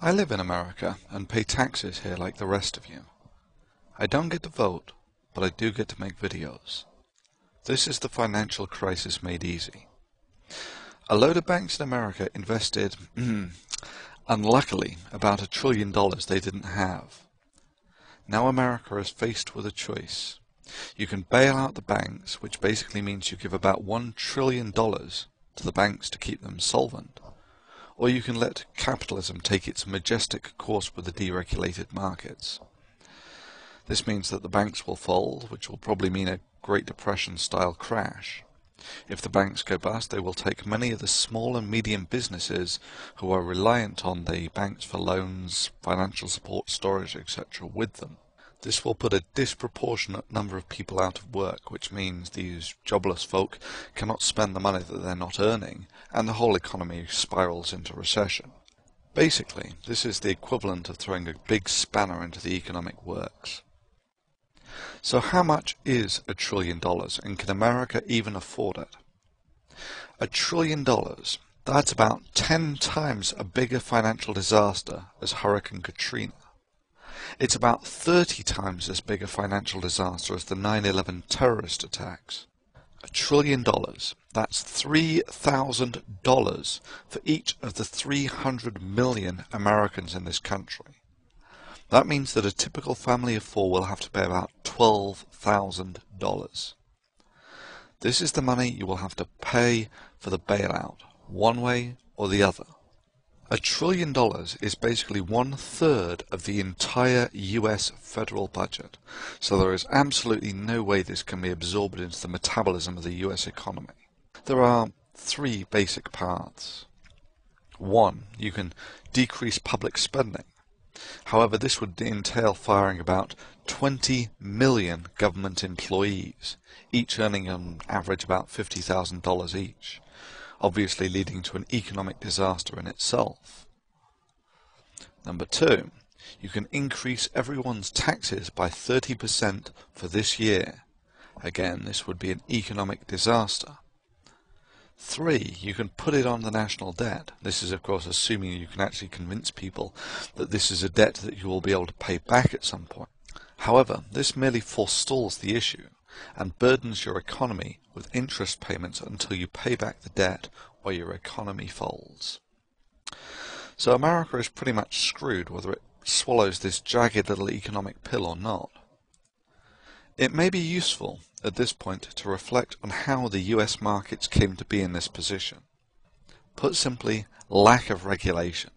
I live in America and pay taxes here like the rest of you. I don't get to vote, but I do get to make videos. This is the financial crisis made easy. A load of banks in America invested, unluckily, about $1 trillion they didn't have. Now America is faced with a choice. You can bail out the banks, which basically means you give about $1 trillion to the banks to keep them solvent. Or you can let capitalism take its majestic course with the deregulated markets. This means that the banks will fold, which will probably mean a Great Depression-style crash. If the banks go bust, they will take many of the small and medium businesses who are reliant on the banks for loans, financial support, storage, etc. with them. This will put a disproportionate number of people out of work, which means these jobless folk cannot spend the money that they're not earning, and the whole economy spirals into recession. Basically, this is the equivalent of throwing a big spanner into the economic works. So how much is $1 trillion, and can America even afford it? $1 trillion, that's about 10 times a bigger financial disaster as Hurricane Katrina. It's about 30 times as big a financial disaster as the 9/11 terrorist attacks. $1 trillion, that's $3,000 for each of the 300 million Americans in this country. That means that a typical family of four will have to pay about $12,000. This is the money you will have to pay for the bailout, one way or the other. $1 trillion is basically 1/3 of the entire US federal budget, so there is absolutely no way this can be absorbed into the metabolism of the US economy. There are three basic paths. One, you can decrease public spending. However, this would entail firing about 20 million government employees, each earning on average about $50,000 each, obviously leading to an economic disaster in itself. Number two, you can increase everyone's taxes by 30% for this year. Again, this would be an economic disaster. Three, you can put it on the national debt. This is, of course, assuming you can actually convince people that this is a debt that you will be able to pay back at some point. However, this merely forestalls the issue and burdens your economy with interest payments until you pay back the debt or your economy folds. So America is pretty much screwed whether it swallows this jagged little economic pill or not. It may be useful at this point to reflect on how the US markets came to be in this position. Put simply, lack of regulation.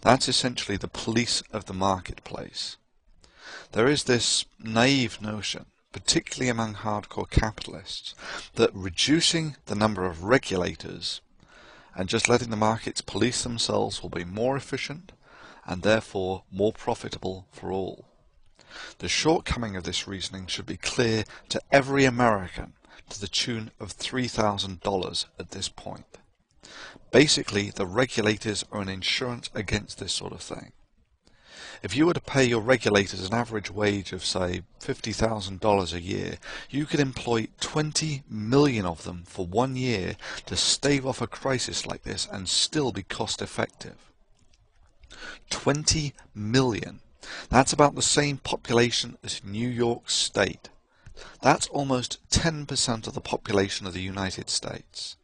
That's essentially the police of the marketplace. There is this naive notion, particularly among hardcore capitalists, that reducing the number of regulators and just letting the markets police themselves will be more efficient and therefore more profitable for all. The shortcoming of this reasoning should be clear to every American to the tune of $3,000 at this point. Basically, the regulators are an insurance against this sort of thing. If you were to pay your regulators an average wage of, say, $50,000 a year, you could employ 20 million of them for 1 year to stave off a crisis like this and still be cost effective. 20 million. That's about the same population as New York State. That's almost 10% of the population of the United States.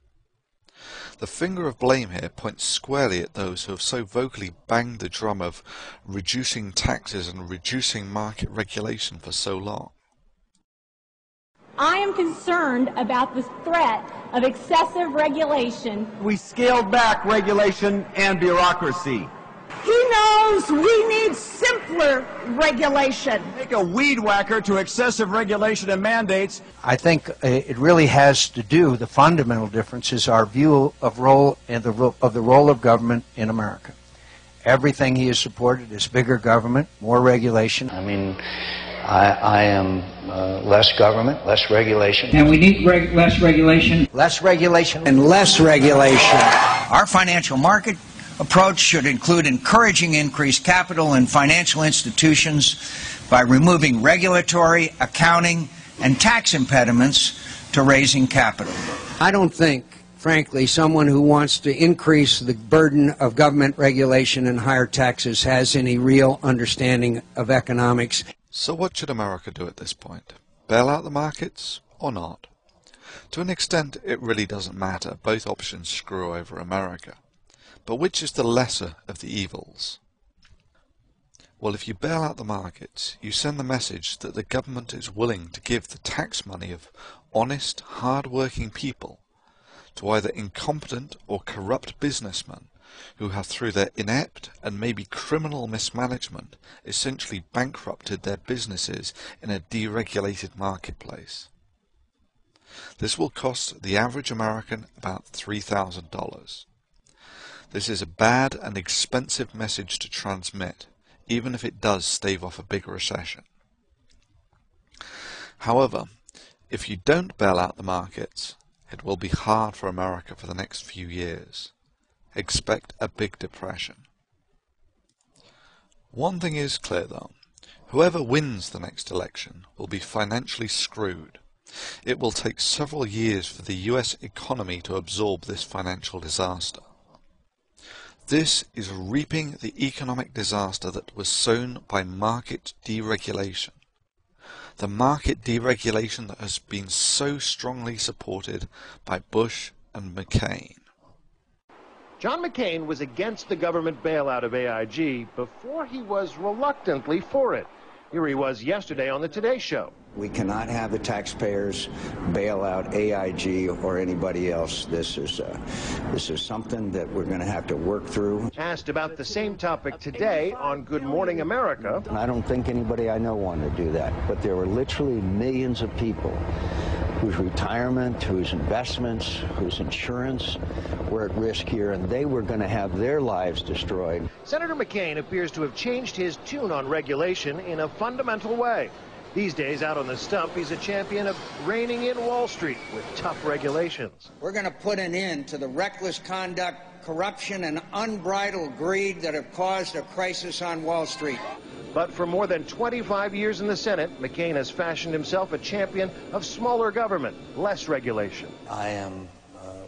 The finger of blame here points squarely at those who have so vocally banged the drum of reducing taxes and reducing market regulation for so long. I am concerned about the threat of excessive regulation. We scaled back regulation and bureaucracy. He knows we need simpler regulation. Make a weed whacker to excessive regulation and mandates. I think it really has to do, the fundamental difference is our view of the role of government in America. Everything he has supported is bigger government, more regulation. I mean, I am less government, less regulation. And we need less regulation. Less regulation and less regulation. Our financial market approach should include encouraging increased capital in financial institutions by removing regulatory, accounting, and tax impediments to raising capital. I don't think frankly, someone who wants to increase the burden of government regulation and higher taxes has any real understanding of economics. So what should America do at this point? Bail out the markets or not? To an extent, it really doesn't matter. Both options screw over America. But which is the lesser of the evils? Well, if you bail out the markets, you send the message that the government is willing to give the tax money of honest, hard-working people to either incompetent or corrupt businessmen who have, through their inept and maybe criminal mismanagement, essentially bankrupted their businesses in a deregulated marketplace. This will cost the average American about $3,000. This is a bad and expensive message to transmit, even if it does stave off a big recession. However, if you don't bail out the markets, it will be hard for America for the next few years. Expect a big depression. One thing is clear though, whoever wins the next election will be financially screwed. It will take several years for the US economy to absorb this financial disaster. This is reaping the economic disaster that was sown by market deregulation. The market deregulation that has been so strongly supported by Bush and McCain. John McCain was against the government bailout of AIG before he was reluctantly for it. Here he was yesterday on the Today Show. We cannot have the taxpayers bail out AIG or anybody else. This is something that we're going to have to work through. Asked about the same topic today on Good Morning America. And I don't think anybody I know wanted to do that, but there were literally millions of people whose retirement, whose investments, whose insurance were at risk here, and they were going to have their lives destroyed. Senator McCain appears to have changed his tune on regulation in a fundamental way. These days, out on the stump, he's a champion of reining in Wall Street with tough regulations. We're going to put an end to the reckless conduct, corruption, and unbridled greed that have caused a crisis on Wall Street. But for more than 25 years in the Senate, McCain has fashioned himself a champion of smaller government, less regulation. I am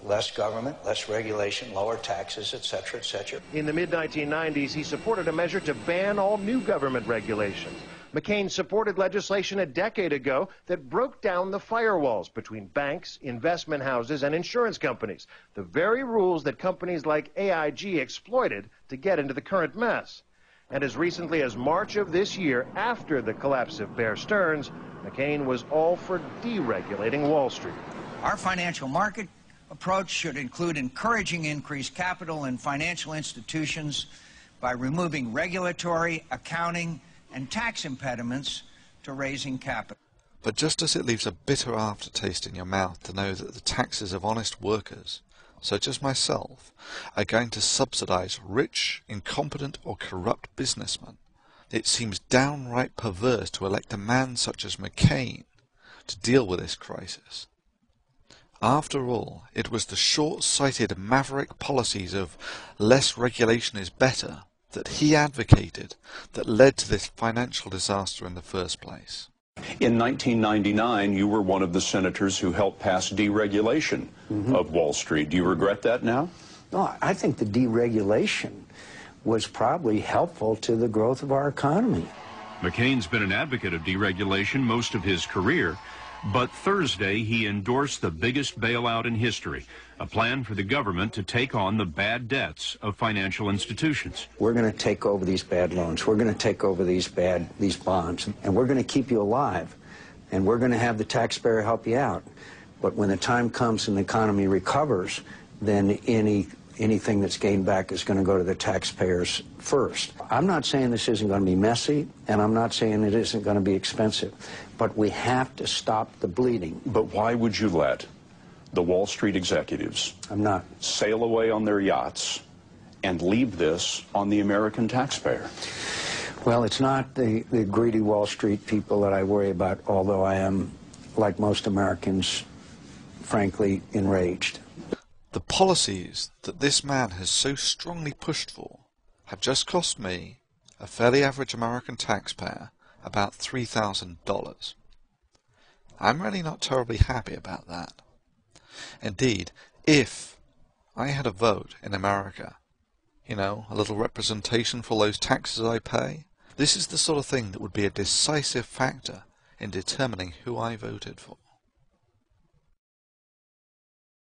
less government, less regulation, lower taxes, etc., etc. In the mid-1990s, he supported a measure to ban all new government regulations. McCain supported legislation a decade ago that broke down the firewalls between banks, investment houses, and insurance companies, the very rules that companies like AIG exploited to get into the current mess. And as recently as March of this year, after the collapse of Bear Stearns, McCain was all for deregulating Wall Street. Our financial market approach should include encouraging increased capital in financial institutions by removing regulatory, accounting, and tax impediments to raising capital. But just as it leaves a bitter aftertaste in your mouth to know that the taxes of honest workers, such as myself, are going to subsidize rich, incompetent, or corrupt businessmen, it seems downright perverse to elect a man such as McCain to deal with this crisis. After all, it was the short-sighted maverick policies of less regulation is better that he advocated that led to this financial disaster in the first place. In 1999, you were one of the senators who helped pass deregulation of Wall Street. Do you regret that now? No, I think the deregulation was probably helpful to the growth of our economy. McCain's been an advocate of deregulation most of his career, but Thursday he endorsed the biggest bailout in history, a plan for the government to take on the bad debts of financial institutions. We're going to take over these bad loans. We're going to take over these bonds, and we're going to keep you alive, and we're going to have the taxpayer help you out. But when the time comes and the economy recovers, then anything that's gained back is going to go to the taxpayers first. I'm not saying this isn't going to be messy, and I'm not saying it isn't going to be expensive, but we have to stop the bleeding. But why would you let the Wall Street executives sail away on their yachts and leave this on the American taxpayer? Well, it's not the greedy Wall Street people that I worry about, although I am, like most Americans, frankly, enraged. The policies that this man has so strongly pushed for have just cost me, a fairly average American taxpayer, about $3,000. I'm really not terribly happy about that. Indeed, If I had a vote in America, you know, a little representation for all those taxes I pay, this is the sort of thing that would be a decisive factor in determining who I voted for.